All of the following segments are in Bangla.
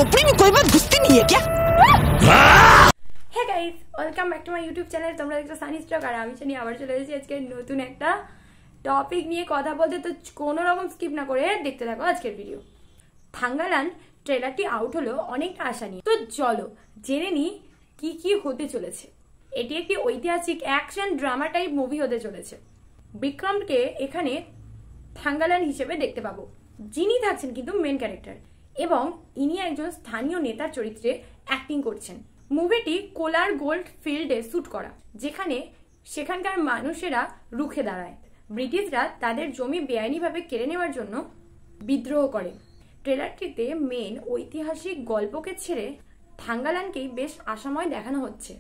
खोपड़ी में कोई बात घुसती नहीं है क्या? Hey guys, welcome back to my YouTube channel. তোমরা দেখছো সানি স্টক, আর আমি জানি আবার চলে এসেছি আজকে নতুন একটা টপিক নিয়ে কথা বলতে। তো কোনো রকম স্কিপ না করে দেখতে থাকো আজকের ভিডিও। থাঙ্গালান ট্রেলারটি আউট হলো অনেকটা আশা নিয়ে। তো চলো জেনে নি কি কি হতে চলেছে। এটি একটি ঐতিহাসিক অ্যাকশন ড্রামা টাইপ মুভি হতে চলেছে। বিক্রমকে এখানে থাঙ্গালান হিসেবে দেখতে পাবো, যিনি থাকছেন কিন্তু মেন ক্যারেক্টার, এবং ইনি একজন স্থানীয় নেতার চরিত্রে অ্যাক্টিং করছেন। মুভিটি কোলার গোল্ড ফিল্ডে শুট করা, যেখানে সেখানকার মানুষেরা রুখে দাঁড়ায়। ব্রিটিশরা তাদের জমি বেআইনিভাবে কেড়ে নেওয়ার জন্য বিদ্রোহ করে। ট্রেলারটিতে মেন ঐতিহাসিক গল্পকে ছেড়ে থাঙ্গালানকেই বেশ আশাময় দেখানো হচ্ছে।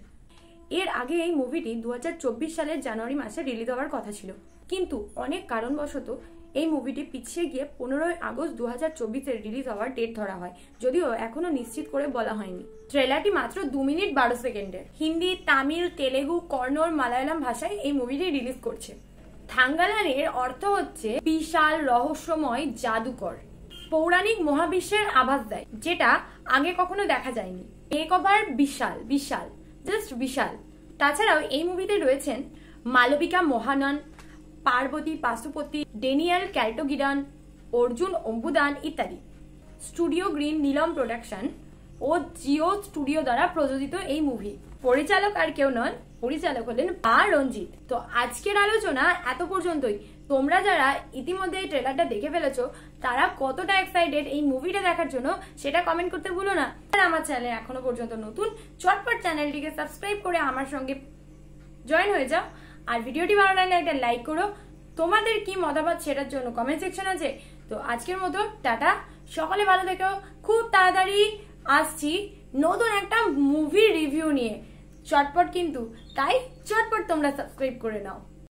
এর আগে এই মুভিটি 2024 সালের জানুয়ারি মাসে রিলিজ হওয়ার কথা ছিল, কিন্তু অনেক কারণবশত এই মুভিটি পিছিয়ে গিয়ে 15 আগস্ট 2024 রিলিজ হওয়ার ডেট ধরা হয়, যদিও এখনো নিশ্চিত করে বলা হয়নি। ট্রেলারটি মাত্র 2 মিনিট 12 সেকেন্ডের। হিন্দি, তামিল, তেলেগু, কন্নড়, মালায়ালাম ভাষায় এই মুভিটি রিলিজ করছে। থাঙ্গালানের অর্থ হচ্ছে বিশাল, রহস্যময়, জাদুকর, পৌরাণিক মহাবিশ্বের আভাস দেয়, যেটা আগে কখনো দেখা যায়নি। মেক ওভার বিশাল, বিশাল, জাস্ট বিশাল। তাছাড়াও এই মুভিতে রয়েছেন মালবিকা মোহানন, পার্বতী পাশুপতি, ডেনিয়েল ক্যালটোগিরান, অর্জুন অম্বুদান ইত্যাদি। স্টুডিও গ্রিন নীলম প্রোডাকশন ও জিও স্টুডিও দ্বারা প্রযোজিত এই মুভি। পরিচালক আর কেউ নন, পরিচালক হলেন রঞ্জিত। তো আজকের আলোচনা এত পর্যন্তই। তোমরা যারা ইতিমধ্যে এই ট্রেলারটা দেখে ফেলেছো, তারা কতটা এক্সাইটেড এই মুভিটা দেখার জন্য সেটা কমেন্ট করতে ভুলো না। আর আমার চ্যানেল এখনো পর্যন্ত নতুন, চটপট চ্যানেলটিকে সাবস্ক্রাইব করে আমার সঙ্গে জয়েন হয়ে যাও। আর ভিডিওটি ভালো লাগলে একটা লাইক করো। তোমাদের কি মতামত সেটার জন্য কমেন্ট সেকশন আছে। তো আজকের মতো টাটা, সকলে ভালো থেকো। খুব তাড়াতাড়ি আসছি নতুন একটা মুভি রিভিউ নিয়ে, চটপট কিন্তু, তাই চটপট তোমরা সাবস্ক্রাইব করে নাও।